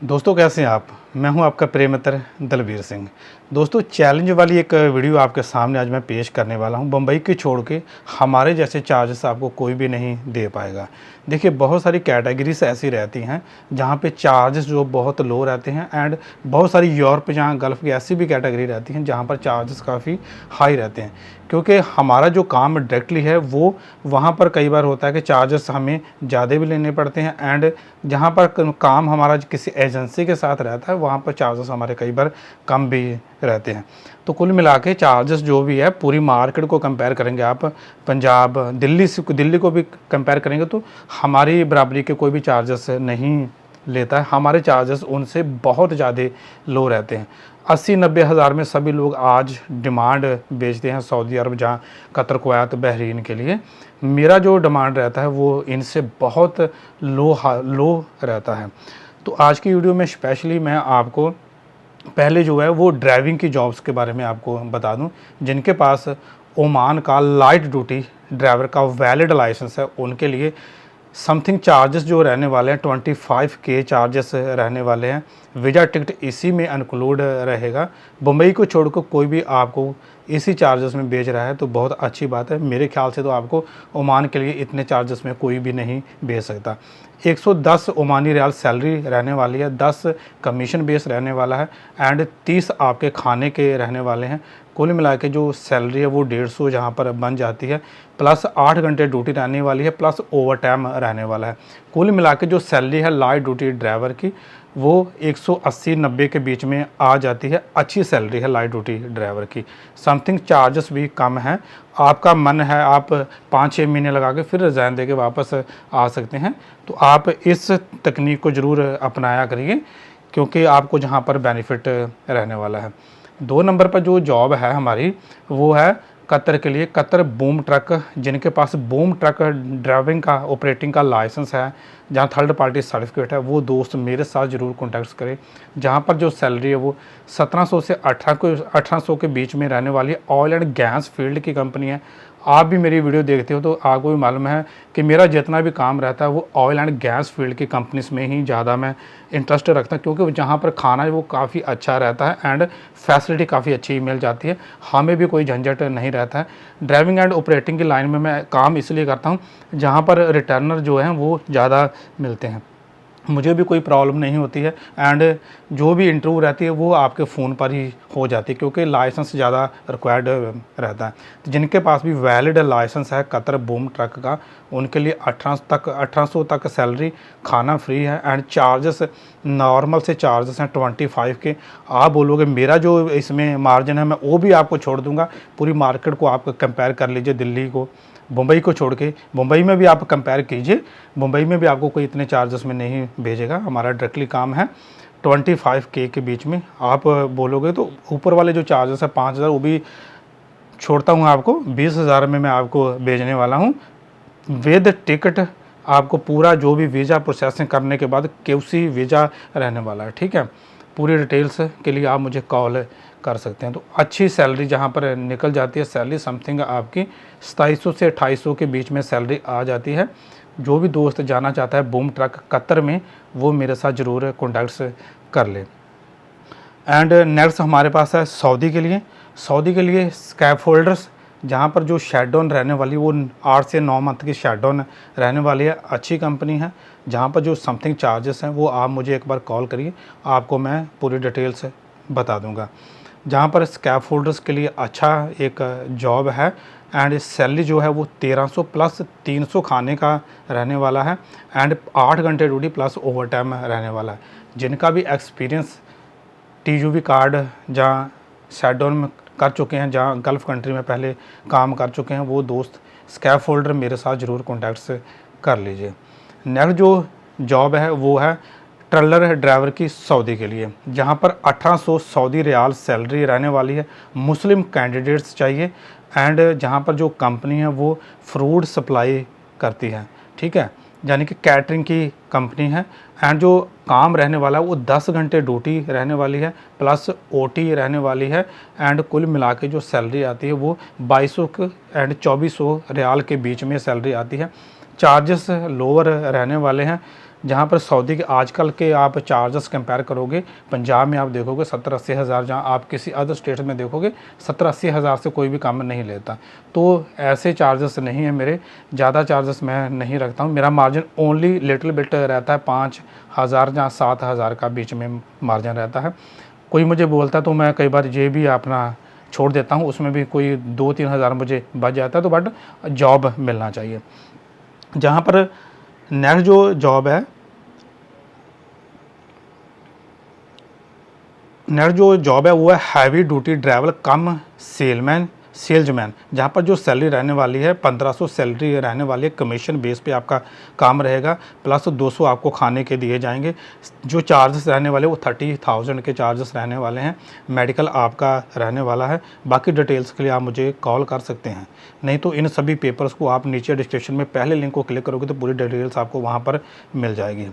दोस्तों कैसे हैं आप। मैं हूं आपका प्रिय मित्र दलबीर सिंह। दोस्तों चैलेंज वाली एक वीडियो आपके सामने आज मैं पेश करने वाला हूं। बम्बई की छोड़ के हमारे जैसे चार्जेस आपको कोई भी नहीं दे पाएगा। देखिए बहुत सारी कैटेगरीज ऐसी रहती हैं जहां पे चार्जेस जो बहुत लो रहते हैं एंड बहुत सारी यूरोप जहां गल्फ़ की ऐसी भी कैटेगरी रहती हैं जहां पर चार्जेस काफ़ी हाई रहते हैं। क्योंकि हमारा जो काम डायरेक्टली है वो वहाँ पर कई बार होता है कि चार्जेस हमें ज़्यादा भी लेने पड़ते हैं एंड जहाँ पर काम हमारा किसी एजेंसी के साथ रहता है वहाँ पर चार्जेस हमारे कई बार कम भी रहते हैं। तो कुल मिला के चार्जेस जो भी है पूरी मार्केट को कंपेयर करेंगे आप पंजाब दिल्ली को भी कंपेयर करेंगे तो हमारी बराबरी के कोई भी चार्जेस नहीं लेता है। हमारे चार्जेस उनसे बहुत ज़्यादा लो रहते हैं। 80-90 हज़ार में सभी लोग आज डिमांड बेचते हैं सऊदी अरब जहाँ कतर कुवैत बहरीन के लिए। मेरा जो डिमांड रहता है वो इनसे बहुत लो रहता है। तो आज की वीडियो में स्पेशली मैं आपको पहले जो है वो ड्राइविंग की जॉब्स के बारे में आपको बता दूं जिनके पास ओमान का लाइट ड्यूटी ड्राइवर का वैलिड लाइसेंस है उनके लिए समथिंग चार्जेस जो रहने वाले हैं 25K चार्जेस रहने वाले हैं। वीज़ा टिकट इसी में इंक्लूड रहेगा। मुंबई को छोड़कर कोई भी आपको इसी चार्जेस में बेच रहा है तो बहुत अच्छी बात है। मेरे ख्याल से तो आपको ओमान के लिए इतने चार्जेस में कोई भी नहीं बेच सकता। 110 ओमानी रियाल सैलरी रहने वाली है, 10 कमीशन बेस रहने वाला है एंड 30 आपके खाने के रहने वाले हैं। कुल मिला के जो सैलरी है वो 150 जहाँ पर बन जाती है, प्लस 8 घंटे ड्यूटी रहने वाली है, प्लस ओवर टाइम रहने वाला है। कुल मिला के जो सैलरी है लाइट ड्यूटी ड्राइवर की वो 180-90 के बीच में आ जाती है। अच्छी सैलरी है लाइट ड्यूटी ड्राइवर की। समथिंग चार्जेस भी कम हैं। आपका मन है आप 5-6 महीने लगा के फिर रिज़ाइन दे के वापस आ सकते हैं। तो आप इस तकनीक को ज़रूर अपनाया करिए क्योंकि आपको जहाँ पर बेनिफिट रहने वाला है। 2 नंबर पर जो जॉब है हमारी वो है कतर के लिए। कतर बूम ट्रक, जिनके पास बूम ट्रक ड्राइविंग का ऑपरेटिंग का लाइसेंस है, जहाँ थर्ड पार्टी सर्टिफिकेट है, वो दोस्त मेरे साथ ज़रूर कॉन्टैक्ट करें। जहाँ पर जो सैलरी है वो 1700 से 1800 के बीच में रहने वाली है। ऑयल एंड गैस फील्ड की कंपनी है। आप भी मेरी वीडियो देखते हो तो आपको भी मालूम है कि मेरा जितना भी काम रहता है वो ऑयल एंड गैस फील्ड की कंपनीज में ही ज़्यादा मैं इंटरेस्ट रखता हूँ क्योंकि जहाँ पर खाना है वो काफ़ी अच्छा रहता है एंड फैसिलिटी काफ़ी अच्छी मिल जाती है। हमें भी कोई झंझट नहीं रहता है। ड्राइविंग एंड ऑपरेटिंग की लाइन में मैं काम इसलिए करता हूँ जहाँ पर रिटर्नर जो हैं वो ज़्यादा मिलते हैं। मुझे भी कोई प्रॉब्लम नहीं होती है एंड जो भी इंटरव्यू रहती है वो आपके फ़ोन पर ही हो जाती है क्योंकि लाइसेंस ज़्यादा रिक्वायर्ड रहता है। तो जिनके पास भी वैलिड लाइसेंस है कतर बूम ट्रक का उनके लिए 1800 तक सैलरी, खाना फ्री है एंड चार्जेस नॉर्मल से चार्जेस हैं 25 के। आप बोलोगे मेरा जो इसमें मार्जिन है मैं वो भी आपको छोड़ दूंगा। पूरी मार्केट को आप कंपेयर कर लीजिए, दिल्ली को मुंबई को छोड़ के। मुंबई में भी आप कंपेयर कीजिए, मुंबई में भी आपको कोई इतने चार्जेस में नहीं भेजेगा। हमारा डायरेक्टली काम है 25K के बीच में। आप बोलोगे तो ऊपर वाले जो चार्जेस है 5000 वो भी छोड़ता हूँ आपको। 20,000 में मैं आपको भेजने वाला हूँ विद टिकट। आपको पूरा जो भी वीज़ा प्रोसेसिंग करने के बाद QC वीज़ा रहने वाला है, ठीक है। पूरी डिटेल्स के लिए आप मुझे कॉल कर सकते हैं। तो अच्छी सैलरी जहाँ पर निकल जाती है, सैलरी समथिंग आपकी 2700 से 2800 के बीच में सैलरी आ जाती है। जो भी दोस्त जाना चाहता है बूम ट्रक कतर में वो मेरे साथ ज़रूर कॉन्टैक्ट्स कर ले। एंड नेक्स्ट हमारे पास है सऊदी के लिए। सऊदी के लिए स्कैप होल्डर्स, जहाँ पर जो शैडोन रहने वाली वो 8 से 9 मंथ की शैडोन रहने वाली है। अच्छी कंपनी है जहाँ पर जो समथिंग चार्जेस हैं वो आप मुझे एक बार कॉल करिए, आपको मैं पूरी डिटेल्स बता दूंगा। जहाँ पर स्कैप होल्डर्स के लिए अच्छा एक जॉब है एंड सैलरी जो है वो 1300 प्लस 300 खाने का रहने वाला है एंड 8 घंटे ड्यूटी प्लस ओवर टाइम रहने वाला है। जिनका भी एक्सपीरियंस TUV कार्ड जहाँ शैडोन में कर चुके हैं, जहाँ गल्फ़ कंट्री में पहले काम कर चुके हैं, वो दोस्त स्कैप होल्डर मेरे साथ ज़रूर कॉन्टैक्ट कर लीजिए। नेक्स्ट जो जॉब है वो है ट्रलर ड्राइवर की सऊदी के लिए, जहां पर 1800 सऊदी रियाल सैलरी रहने वाली है। मुस्लिम कैंडिडेट्स चाहिए एंड जहां पर जो कंपनी है वो फ्रूट सप्लाई करती है, ठीक है, यानी कि कैटरिंग की कंपनी है। एंड जो काम रहने वाला है वो 10 घंटे ड्यूटी रहने वाली है प्लस OT रहने वाली है एंड कुल मिला के जो सैलरी आती है वो 2200 एंड 2400 रियाल के बीच में सैलरी आती है। चार्जेस लोअर रहने वाले हैं। जहाँ पर सऊदी के आजकल के आप चार्जेस कंपेयर करोगे, पंजाब में आप देखोगे 70-80 हज़ार, जहाँ आप किसी अदर स्टेट में देखोगे 70-80 हज़ार से कोई भी काम नहीं लेता। तो ऐसे चार्जेस नहीं है मेरे, ज़्यादा चार्जेस मैं नहीं रखता हूँ। मेरा मार्जिन ओनली लिटिल बिट रहता है, 5,000 या 7,000 का बीच में मार्जिन रहता है। कोई मुझे बोलता है तो मैं कई बार ये भी अपना छोड़ देता हूँ, उसमें भी कोई 2-3 हज़ार मुझे बच जाता है। तो बट जॉब मिलना चाहिए। जहाँ पर नेक्स्ट जो जॉब है, वो है हैवी ड्यूटी ड्राइवर कम सेल्समैन, जहाँ पर जो सैलरी रहने वाली है 1500 सैलरी रहने वाली है। कमीशन बेस पे आपका काम रहेगा, प्लस 200 आपको खाने के दिए जाएंगे। जो चार्जेस रहने वाले वो 30,000 के चार्जेस रहने वाले हैं। मेडिकल आपका रहने वाला है। बाकी डिटेल्स के लिए आप मुझे कॉल कर सकते हैं, नहीं तो इन सभी पेपर्स को आप नीचे डिस्क्रिप्शन में पहले लिंक को क्लिक करोगे तो पूरी डिटेल्स आपको वहाँ पर मिल जाएगी।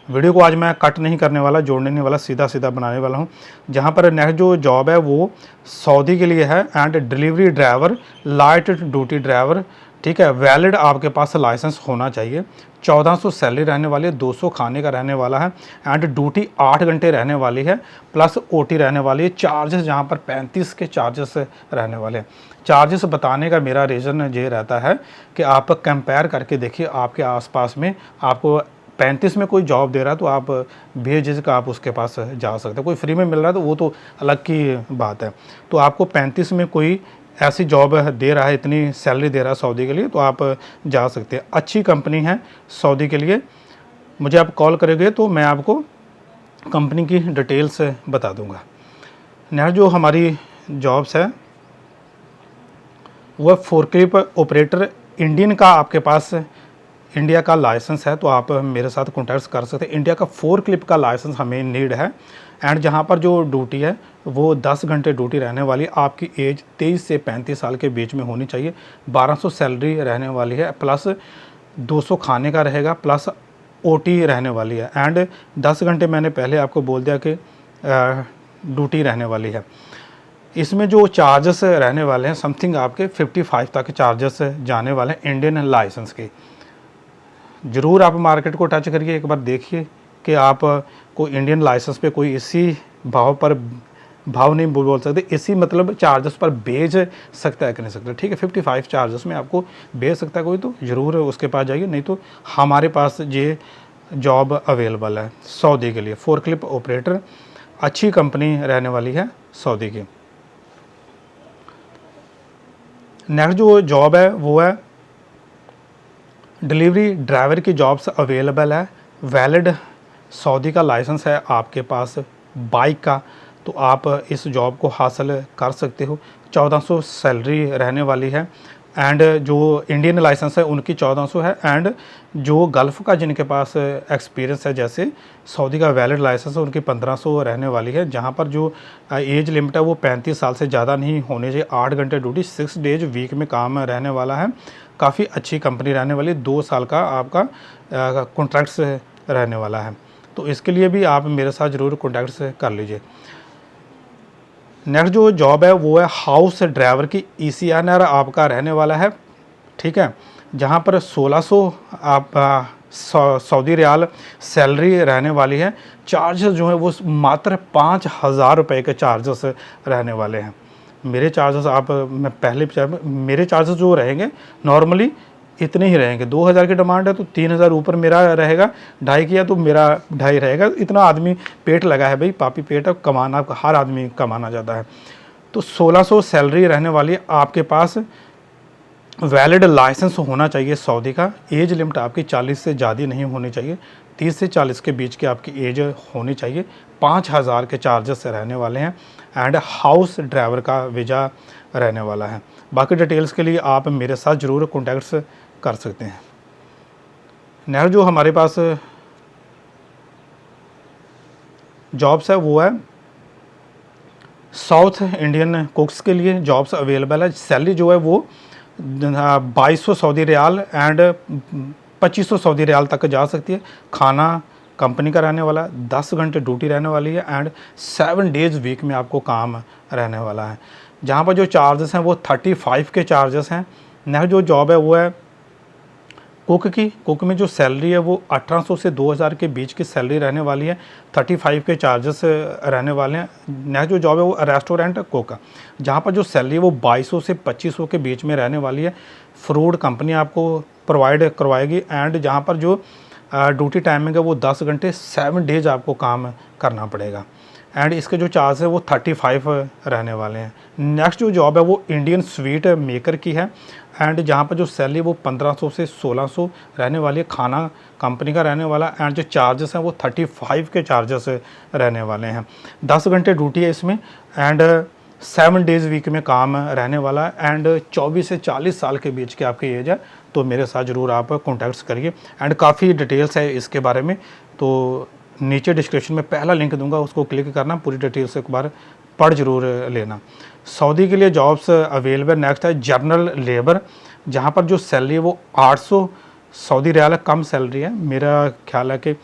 वीडियो को आज मैं कट नहीं करने वाला, जोड़ने नहीं वाला, सीधा सीधा बनाने वाला हूँ। जहाँ पर नेक्स्ट जो जॉब है वो सऊदी के लिए है, and delivery driver, light duty driver, ठीक है। वैलिड आपके पास लाइसेंस होना चाहिए। 1400 सैलरी रहने वाली है, 200 खाने का रहने वाला है, एंड ड्यूटी 8 घंटे रहने वाली है, प्लस ओटी रहने वाली है। चार्जेस जहाँ पर 35 के चार्जेस रहने वाले हैं। चार्जेस बताने का मेरा रीज़न ये रहता है कि आप कंपेयर करके देखिए, आपके आसपास में आपको 35 में कोई जॉब दे रहा है तो आप बेझिझक आप उसके पास जा सकते हैं। कोई फ्री में मिल रहा है तो वो तो अलग की बात है। तो आपको 35 में कोई ऐसी जॉब दे रहा है, इतनी सैलरी दे रहा है सऊदी के लिए, तो आप जा सकते हैं। अच्छी कंपनी है सऊदी के लिए। मुझे आप कॉल करोगे तो मैं आपको कंपनी की डिटेल्स बता दूंगा। नेक्स्ट जो हमारी जॉब्स है वह फोर्कलिफ्ट ऑपरेटर, इंडियन का आपके पास इंडिया का लाइसेंस है तो आप मेरे साथ कॉन्टैक्ट कर सकते हैं। इंडिया का फोर्कलिफ्ट का लाइसेंस हमें नीड है। एंड जहाँ पर जो ड्यूटी है वो 10 घंटे ड्यूटी रहने वाली है। आपकी एज 23 से 35 साल के बीच में होनी चाहिए। 1200 सैलरी रहने वाली है, प्लस 200 खाने का रहेगा, प्लस ओटी रहने वाली है। एंड 10 घंटे मैंने पहले आपको बोल दिया कि ड्यूटी रहने वाली है। इसमें जो चार्जेस रहने वाले हैं समथिंग आपके 55 तक चार्जेस जाने वाले हैं इंडियन लाइसेंस के। ज़रूर आप मार्केट को टच करिए, एक बार देखिए कि आप को इंडियन लाइसेंस पे कोई इसी भाव नहीं बोल सकते, इसी मतलब चार्जेस पर बेच सकता है कि नहीं सकता, ठीक है। 55 चार्जेस में आपको बेच सकता है कोई, तो ज़रूर उसके पास जाइए। नहीं तो हमारे पास ये जॉब अवेलेबल है सऊदी के लिए, फोर्कलिफ्ट ऑपरेटर। अच्छी कंपनी रहने वाली है सऊदी की। नेक्स्ट जो जॉब है वो है डिलीवरी ड्राइवर की जॉब्स अवेलेबल है। वैलिड सऊदी का लाइसेंस है आपके पास बाइक का, तो आप इस जॉब को हासिल कर सकते हो। 1400 सैलरी रहने वाली है, एंड जो इंडियन लाइसेंस है उनकी 1400 है, एंड जो गल्फ़ का जिनके पास एक्सपीरियंस है जैसे सऊदी का वैलिड लाइसेंस है उनकी 1500 रहने वाली है। जहाँ पर जो एज लिमिट है वो 35 साल से ज़्यादा नहीं होनी चाहिए। 8 घंटे ड्यूटी, 6 डेज वीक में काम रहने वाला है। काफ़ी अच्छी कंपनी रहने वाली, 2 साल का आपका कॉन्ट्रैक्ट्स रहने वाला है। तो इसके लिए भी आप मेरे साथ ज़रूर कॉन्टैक्ट्स कर लीजिए। नेक्स्ट जो जॉब है वो है हाउस ड्राइवर की, ECNR आपका रहने वाला है, ठीक है। जहाँ पर 1600 आप सऊदी रियाल सैलरी रहने वाली है। चार्जेस जो है वो मात्र 5,000 रुपये के चार्जेस रहने वाले हैं। मेरे चार्जेस मैं पहले मेरे चार्जेस जो रहेंगे नॉर्मली इतने ही रहेंगे। 2,000 की डिमांड है तो 3,000 ऊपर मेरा रहेगा, 2,500 किया तो मेरा 2,500 रहेगा। इतना आदमी पेट लगा है भाई, पापी पेट है, कमाना हर आदमी कमाना चाहता है। तो 1600 सैलरी रहने वाली है। आपके पास वैलिड लाइसेंस होना चाहिए सऊदी का। एज लिमिट आपकी 40 से ज़्यादा नहीं होनी चाहिए, 30 से 40 के बीच की आपकी एज होनी चाहिए। 5,000 के चार्जेस रहने वाले हैं, एंड हाउस ड्राइवर का वीज़ा रहने वाला है। बाकी डिटेल्स के लिए आप मेरे साथ ज़रूर कॉन्टैक्ट्स कर सकते हैं। नेक्स्ट जो हमारे पास जॉब्स है वो है साउथ इंडियन कुक्स के लिए जॉब्स अवेलेबल है। सैलरी जो है वो 2200 Saudi riyal and 2500 Saudi riyal तक जा सकती है। खाना कंपनी का रहने वाला है, 10 घंटे ड्यूटी रहने वाली है, एंड 7 डेज़ वीक में आपको काम रहने वाला है। जहाँ पर जो चार्जेस हैं वो 35 के चार्जेस हैं। नेक्स्ट जो जॉब है वो है कुक में जो सैलरी है वो 1800 से 2000 के बीच की सैलरी रहने वाली है। 35 के चार्जेस रहने वाले हैं। नेक्स्ट जो जॉब है वो रेस्टोरेंट कुक, जहाँ पर जो सैलरी है वो 2200 से 2500 के बीच में रहने वाली है। फूड कंपनी आपको प्रोवाइड करवाएगी एंड जहाँ पर जो ड्यूटी टाइमिंग है वो 10 घंटे 7 डेज आपको काम करना पड़ेगा एंड इसके जो चार्ज है वो 35 रहने वाले हैं। नेक्स्ट जो जॉब है वो इंडियन स्वीट मेकर की है एंड जहाँ पर जो सैलरी वो 1500 से 1600 रहने वाली है। खाना कंपनी का रहने वाला एंड जो चार्जेस हैं वो 35 के चार्जेस रहने वाले हैं। 10 घंटे ड्यूटी है इसमें एंड 7 डेज़ वीक में काम रहने वाला है एंड 24 से 40 साल के बीच की आपकी एज है, तो मेरे साथ ज़रूर आप कॉन्टैक्ट्स करिए एंड काफ़ी डिटेल्स है इसके बारे में, तो नीचे डिस्क्रिप्शन में पहला लिंक दूंगा, उसको क्लिक करना, पूरी डिटेल्स एक बार पढ़ जरूर लेना। सऊदी के लिए जॉब्स अवेलेबल। नेक्स्ट है जनरल लेबर, जहाँ पर जो सैलरी है वो 800 सऊदी रियाल है, कम सैलरी है। मेरा ख्याल है कि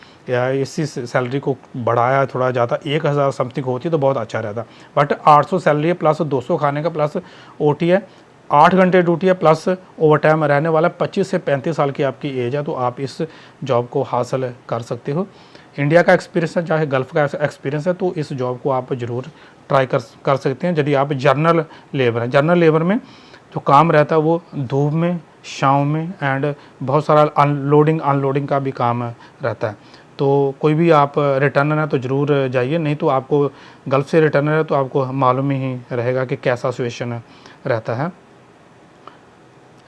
इसी सैलरी को बढ़ाया थोड़ा ज़्यादा 1000 समथिंग होती तो बहुत अच्छा रहता, बट 800 सैलरी है प्लस 200 खाने का प्लस ओटी है। 8 घंटे ड्यूटी है प्लस ओवर टाइम रहने वाला। 25 से 35 साल की आपकी एज है, तो आप इस जॉब को हासिल कर सकते हो। इंडिया का एक्सपीरियंस है चाहे गल्फ़ का एक्सपीरियंस है, तो इस जॉब को आप ज़रूर ट्राई कर सकते हैं यदि आप जनरल लेबर हैं। जनरल लेबर में जो काम रहता है वो धूप में, छाँव में एंड बहुत सारा अनलोडिंग का भी काम रहता है। तो कोई भी आप रिटर्नर है तो ज़रूर जाइए, नहीं तो आपको गल्फ़ से रिटर्नर है तो आपको मालूम ही रहेगा कि कैसा सिचुएशन रहता है।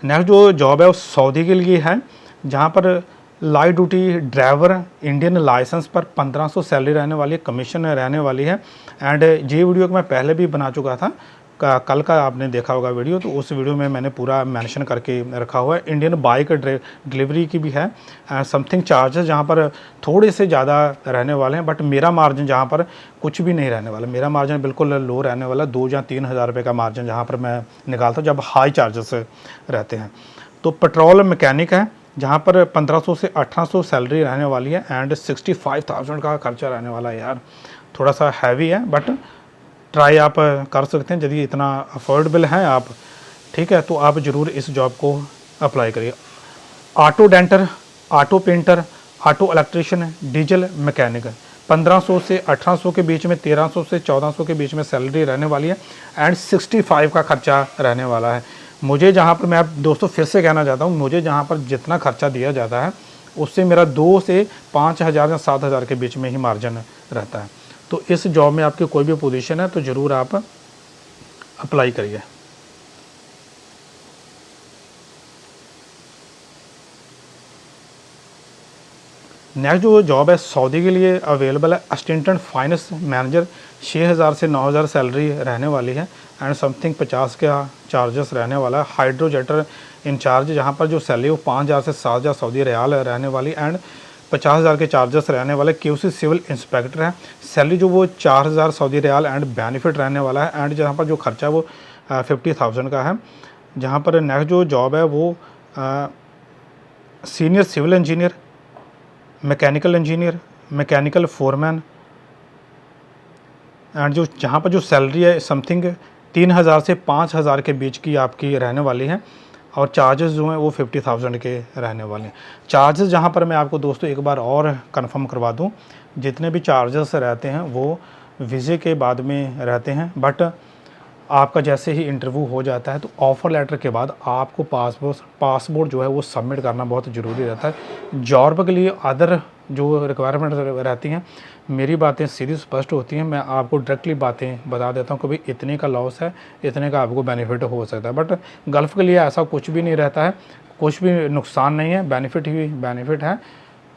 नेक्स्ट जो जॉब है वो सऊदी के लिए है, जहाँ पर light duty driver Indian licence पर 1500 सैलरी रहने वाली है, कमीशन रहने वाली है एंड ये वीडियो को मैं पहले भी बना चुका था, कल का आपने देखा होगा वीडियो, तो उस वीडियो में मैंने पूरा मेंशन करके रखा हुआ है। इंडियन बाइक डिलीवरी की भी है समथिंग चार्जेस, जहाँ पर थोड़े से ज़्यादा रहने वाले हैं, बट मेरा मार्जिन जहाँ पर कुछ भी नहीं रहने वाला, मेरा मार्जिन बिल्कुल लो रहने वाला। 2 या 3 हज़ार रुपये का मार्जिन जहाँ पर मैं निकालता हूँ जब हाई चार्जेस रहते हैं। तो पेट्रोल मैकेनिक है, जहाँ पर 1500 से 1800 सैलरी रहने वाली है एंड 65,000 का खर्चा रहने वाला है। यार थोड़ा सा हैवी है, बट ट्राई आप कर सकते हैं यदि इतना अफोर्डेबल है आप, ठीक है, तो आप ज़रूर इस जॉब को अप्लाई करिए। Auto denter, auto painter, auto electrician, diesel mechanic 1500 से 1800 के बीच में, 1300 से 1400 के बीच में सैलरी रहने वाली है एंड 65 का खर्चा रहने वाला है। मुझे जहाँ पर, मैं आप दोस्तों फिर से कहना चाहता हूँ, मुझे जहाँ पर जितना खर्चा दिया जाता है उससे मेरा 2 से 5000 या 7000 के बीच में ही मार्जिन रहता है। तो इस जॉब में आपकी कोई भी पोजीशन है तो ज़रूर आप अप्लाई करिए। नेक्स्ट जो जॉब है सऊदी के लिए अवेलेबल है, असिस्टेंट फाइनेंस मैनेजर, 6000 से 9000 सैलरी रहने वाली है एंड समथिंग 50 का चार्जेस रहने वाला है। हाइड्रोजेटर इंचार्ज, जहाँ पर जो सैलरी वो 5000 से 7000 सऊदी रियाल रहने वाली एंड 50,000 के चार्जेस रहने वाले। क्यूसी सिविल इंस्पेक्टर है, सैलरी जो वो 4000 सऊदी रियाल एंड बेनिफिट रहने वाला है एंड जहाँ पर जो खर्चा वो 50,000 का है। जहाँ पर नेक्स्ट जो जॉब है वो senior civil engineer, mechanical engineer, mechanical foreman and जो जहाँ पर जो सैलरी है समथिंग 3000 से 5000 के बीच की आपकी रहने वाली है और चार्जेस जो हैं वो 50,000 के रहने वाले हैं। चार्जेस जहाँ पर मैं आपको दोस्तों एक बार और कंफर्म करवा दूँ, जितने भी चार्जेस रहते हैं वो वीज़े के बाद में रहते हैं, बट आपका जैसे ही इंटरव्यू हो जाता है तो ऑफ़र लेटर के बाद आपको पासपोर्ट जो है वो सबमिट करना बहुत ज़रूरी रहता है। जॉब के लिए अदर जो रिक्वायरमेंट रहती हैं, मेरी बातें सीधी स्पष्ट होती हैं, मैं आपको डायरेक्टली बातें बता देता हूँ कि भाई इतने का लॉस है, इतने का आपको बेनिफिट हो सकता है। बट गल्फ़ के लिए ऐसा कुछ भी नहीं रहता है, कुछ भी नुकसान नहीं है, बेनिफिट ही बेनिफिट है।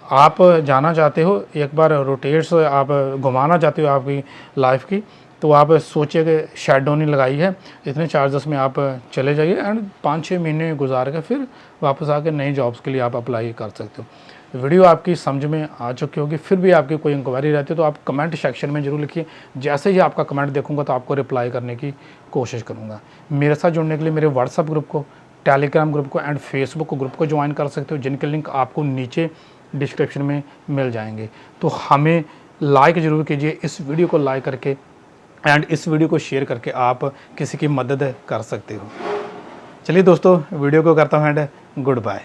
आप जाना चाहते हो एक बार रोटेट्स आप घुमाना चाहते हो आपकी लाइफ की, तो आप सोचिए कि शेडो नहीं लगाई है, इतने चार्जेस में आप चले जाइए एंड 5-6 महीने गुजार के फिर वापस आके नई जॉब्स के लिए आप अप्लाई कर सकते हो। वीडियो आपकी समझ में आ चुकी होगी, फिर भी आपकी कोई इंक्वायरी रहती है तो आप कमेंट सेक्शन में ज़रूर लिखिए। जैसे ही आपका कमेंट देखूंगा तो आपको रिप्लाई करने की कोशिश करूँगा। मेरे साथ जुड़ने के लिए मेरे व्हाट्सअप ग्रुप को, टेलीग्राम ग्रुप को एंड फेसबुक ग्रुप को ज्वाइन कर सकते हो, जिनके लिंक आपको नीचे डिस्क्रिप्शन में मिल जाएंगे। तो हमें लाइक ज़रूर कीजिए, इस वीडियो को लाइक करके एंड इस वीडियो को शेयर करके आप किसी की मदद कर सकते हो। चलिए दोस्तों, वीडियो को करता हूँ एंड गुड बाय।